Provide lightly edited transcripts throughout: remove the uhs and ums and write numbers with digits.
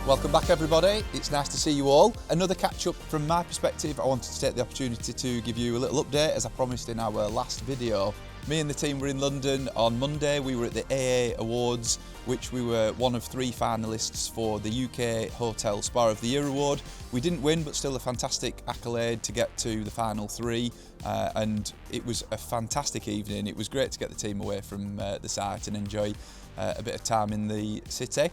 Welcome back everybody, it's nice to see you all. Another catch up from my perspective. I wanted to take the opportunity to give you a little update as I promised in our last video. Me and the team were in London on Monday. We were at the AA Awards, which we were one of 3 finalists for the UK Hotel Spa of the Year award. We didn't win, but still a fantastic accolade to get to the final 3, and it was a fantastic evening. It was great to get the team away from the site and enjoy a bit of time in the city.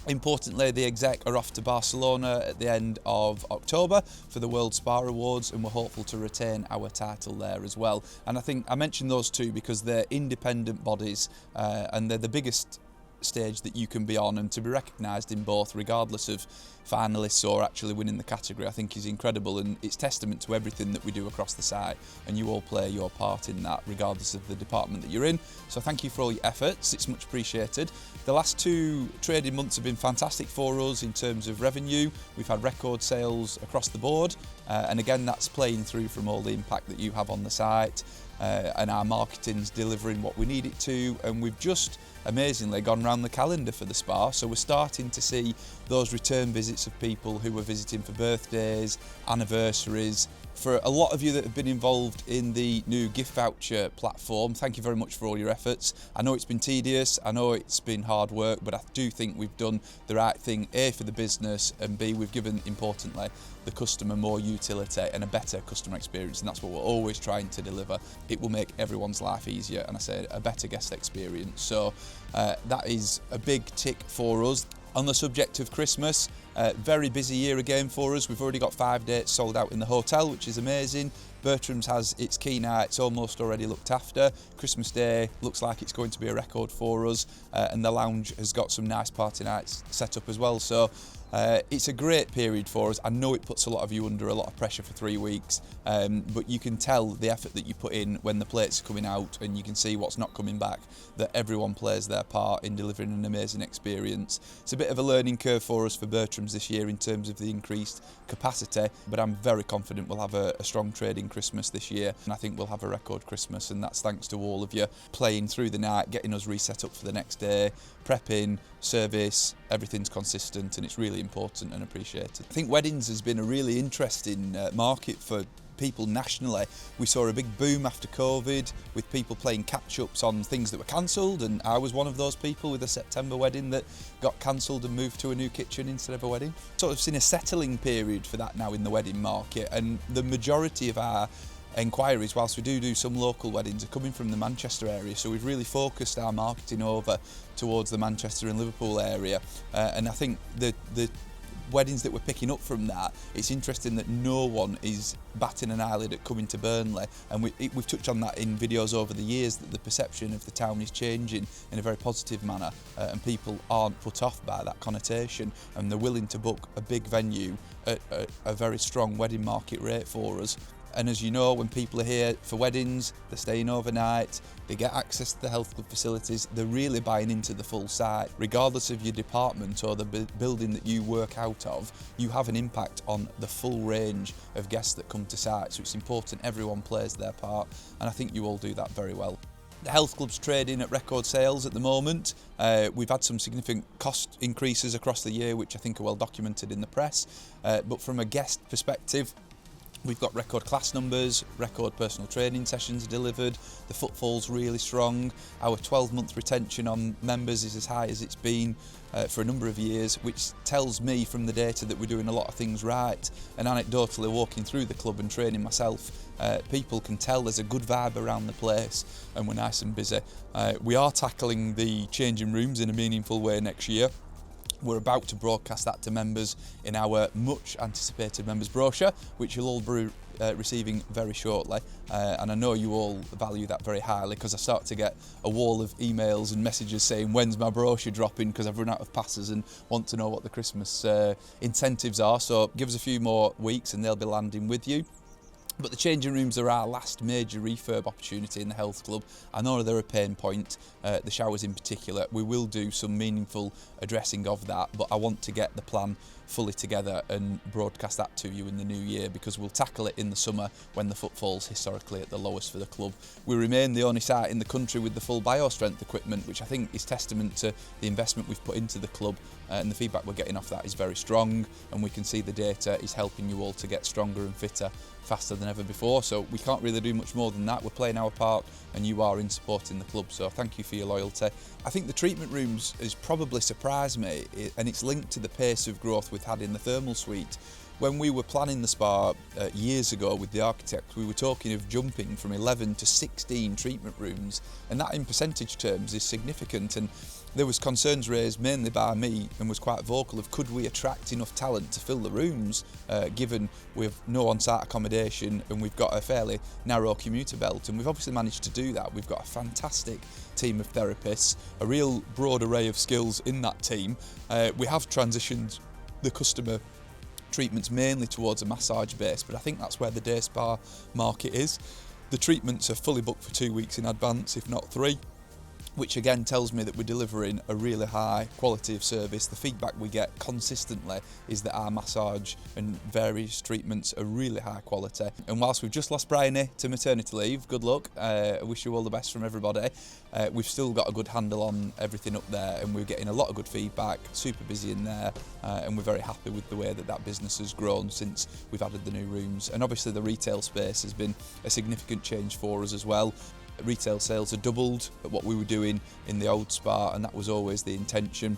Importantly, the exec are off to Barcelona at the end of October for the World Spa Awards, and we're hopeful to retain our title there as well. And I think I mentioned those 2 because they're independent bodies and they're the biggest stage that you can be on, and to be recognised in both regardless of finalists or actually winning the category I think is incredible, and it's testament to everything that we do across the site, and you all play your part in that regardless of the department that you're in. So thank you for all your efforts, it's much appreciated. The last 2 trading months have been fantastic for us in terms of revenue. We've had record sales across the board, and again that's playing through from all the impact that you have on the site, and our marketing's delivering what we need it to, and we've just amazingly gone round the calendar for the spa, so we're starting to see those return visits of people who were visiting for birthdays, anniversaries. For a lot of you that have been involved in the new gift voucher platform, thank you very much for all your efforts. I know it's been tedious, I know it's been hard work, but I do think we've done the right thing, A, for the business, and B, we've given, importantly, the customer more utility and a better customer experience, and that's what we're always trying to deliver. It will make everyone's life easier, and I say a better guest experience. So that is a big tick for us. On the subject of Christmas, very busy year again for us. We've already got 5 dates sold out in the hotel, which is amazing. Bertram's has its key nights almost already looked after. Christmas Day looks like it's going to be a record for us, and the lounge has got some nice party nights set up as well. So it's a great period for us. I know it puts a lot of you under a lot of pressure for 3 weeks, but you can tell the effort that you put in when the plates are coming out, and you can see what's not coming back, that everyone plays their part in delivering an amazing experience. It's a bit of a learning curve for us for Bertram's this year in terms of the increased capacity, but I'm very confident we'll have a strong trading Christmas this year, and I think we'll have a record Christmas, and that's thanks to all of you playing through the night, getting us reset up for the next day, prepping, service, everything's consistent, and it's really important and appreciated. I think weddings has been a really interesting market for people nationally. We saw a big boom after COVID with people playing catch-ups on things that were cancelled, and I was one of those people with a September wedding that got cancelled and moved to a new kitchen instead of a wedding. Sort of seen a settling period for that now in the wedding market, and the majority of our enquiries, whilst we do some local weddings, are coming from the Manchester area, so we've really focused our marketing over towards the Manchester and Liverpool area, and I think the weddings that we're picking up from that, it's interesting that no one is batting an eyelid at coming to Burnley, and we've touched on that in videos over the years, that the perception of the town is changing in a very positive manner, and people aren't put off by that connotation, and they're willing to book a big venue at a very strong wedding market rate for us. And as you know, when people are here for weddings, they're staying overnight, they get access to the health club facilities, they're really buying into the full site. Regardless of your department or the building that you work out of, you have an impact on the full range of guests that come to site. So it's important everyone plays their part, and I think you all do that very well. The health club's trading at record sales at the moment. We've had some significant cost increases across the year, which I think are well documented in the press. But from a guest perspective, we've got record class numbers, record personal training sessions delivered, the footfall's really strong. Our 12-month retention on members is as high as it's been for a number of years, which tells me from the data that we're doing a lot of things right. And anecdotally, walking through the club and training myself, people can tell there's a good vibe around the place, and we're nice and busy. We are tackling the changing rooms in a meaningful way next year. We're about to broadcast that to members in our much anticipated members brochure, which you'll all be receiving very shortly, and I know you all value that very highly, because I start to get a wall of emails and messages saying when's my brochure dropping, because I've run out of passes and want to know what the Christmas incentives are. So give us a few more weeks and they'll be landing with you. But the changing rooms are our last major refurb opportunity in the health club. I know they're a pain point, the showers in particular. We will do some meaningful addressing of that, but I want to get the plan fully together and broadcast that to you in the new year, because we'll tackle it in the summer when the footfall's historically at the lowest for the club. We remain the only site in the country with the full BioStrength equipment, which I think is testament to the investment we've put into the club, and the feedback we're getting off that is very strong, and we can see the data is helping you all to get stronger and fitter faster than ever before. So we can't really do much more than that. We're playing our part and you are in supporting the club, so thank you for your loyalty. I think the treatment rooms has probably surprised me, and it's linked to the pace of growth we've had in the thermal suite. When we were planning the spa years ago with the architect, we were talking of jumping from 11 to 16 treatment rooms, and that in percentage terms is significant. And there was concerns raised mainly by me, and was quite vocal of, could we attract enough talent to fill the rooms, given we've no on-site accommodation and we've got a fairly narrow commuter belt, and we've obviously managed to do that. We've got a fantastic team of therapists, a real broad array of skills in that team. We have transitioned the customer treatments mainly towards a massage base, but I think that's where the day spa market is. The treatments are fully booked for 2 weeks in advance, if not 3, which again tells me that we're delivering a really high quality of service. The feedback we get consistently is that our massage and various treatments are really high quality. And whilst we've just lost Bryony to maternity leave, good luck, I wish you all the best from everybody. We've still got a good handle on everything up there, and we're getting a lot of good feedback, super busy in there, and we're very happy with the way that that business has grown since we've added the new rooms. And obviously the retail space has been a significant change for us as well. Retail sales are doubled at what we were doing in the old spa, and that was always the intention.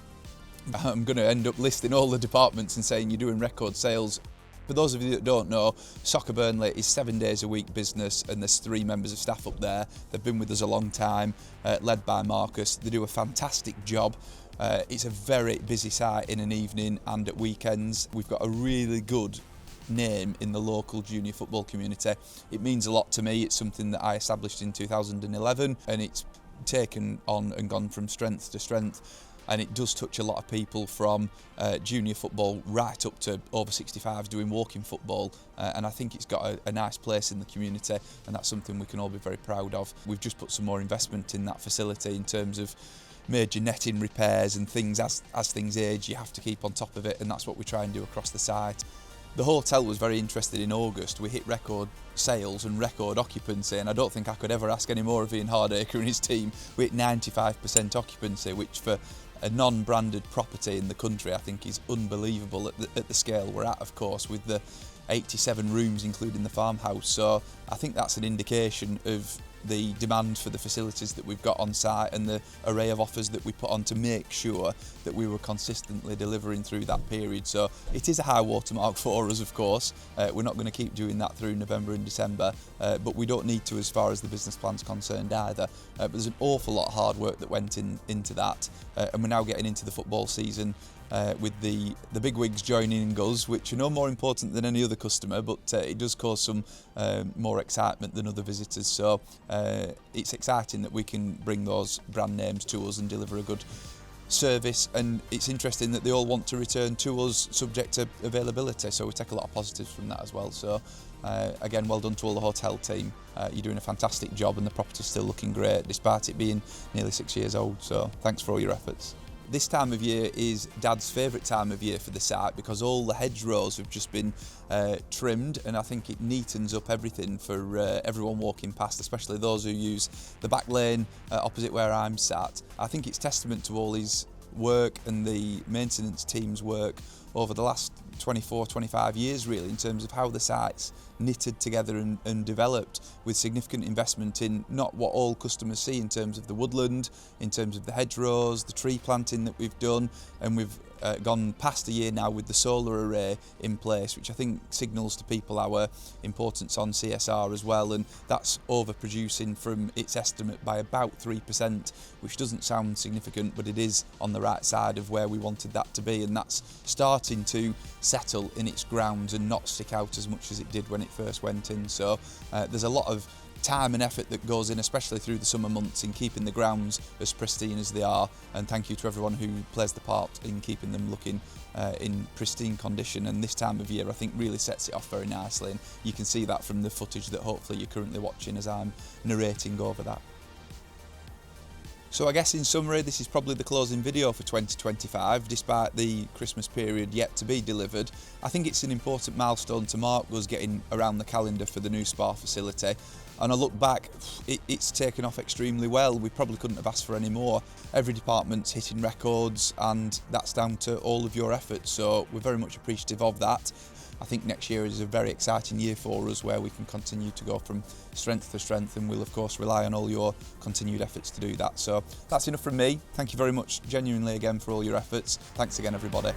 I'm going to end up listing all the departments and saying you're doing record sales. For those of you that don't know, Soccer Burnley is 7 days a week business, and there's 3 members of staff up there. They've been with us a long time, led by Marcus. They do a fantastic job. It's a very busy site in an evening and at weekends. We've got a really good name in the local junior football community. It means a lot to me. It's something that I established in 2011, and it's taken on and gone from strength to strength, and it does touch a lot of people from junior football right up to over 65s doing walking football, and I think it's got a nice place in the community, and that's something we can all be very proud of. We've just put some more investment in that facility in terms of major netting repairs and things. As things age, you have to keep on top of it, and that's what we try and do across the site. The hotel was very interested in August. We hit record sales and record occupancy, and I don't think I could ever ask any more of Ian Hardacre and his team. We hit 95% occupancy, which for a non-branded property in the country I think is unbelievable at the scale we're at, of course, with the 87 rooms including the farmhouse. So I think that's an indication of the demand for the facilities that we've got on site and the array of offers that we put on to make sure that we were consistently delivering through that period. So it is a high watermark for us, of course. We're not going to keep doing that through November and December, but we don't need to as far as the business plan's concerned either. But there's an awful lot of hard work that went into that, and we're now getting into the football season with the bigwigs joining us, which are no more important than any other customer, but it does cause some more excitement than other visitors. So it's exciting that we can bring those brand names to us and deliver a good service, and it's interesting that they all want to return to us subject to availability, so we take a lot of positives from that as well. So again, well done to all the hotel team. You're doing a fantastic job, and the property's still looking great despite it being nearly 6 years old, so thanks for all your efforts. This time of year is Dad's favourite time of year for the site, because all the hedgerows have just been trimmed, and I think it neatens up everything for everyone walking past, especially those who use the back lane opposite where I'm sat. I think it's testament to all his work and the maintenance team's work over the last 24-25 years really, in terms of how the site's knitted together and developed, with significant investment in not what all customers see in terms of the woodland, in terms of the hedgerows, the tree planting that we've done, and we've gone past a year now with the solar array in place, which I think signals to people our importance on CSR as well, and that's overproducing from its estimate by about 3%, which doesn't sound significant, but it is on the right side of where we wanted that to be, and that's starting to settle in its grounds and not stick out as much as it did when it first went in. So there's a lot of time and effort that goes in, especially through the summer months, in keeping the grounds as pristine as they are, and thank you to everyone who plays the part in keeping them looking in pristine condition. And this time of year I think really sets it off very nicely, and you can see that from the footage that hopefully you're currently watching as I'm narrating over that. So I guess in summary, this is probably the closing video for 2025, despite the Christmas period yet to be delivered. I think it's an important milestone to mark us getting around the calendar for the new spa facility. And I look back, it's taken off extremely well. We probably couldn't have asked for any more. Every department's hitting records, and that's down to all of your efforts. So we're very much appreciative of that. I think next year is a very exciting year for us, where we can continue to go from strength to strength, and we'll of course rely on all your continued efforts to do that. So that's enough from me. Thank you very much genuinely again for all your efforts. Thanks again, everybody.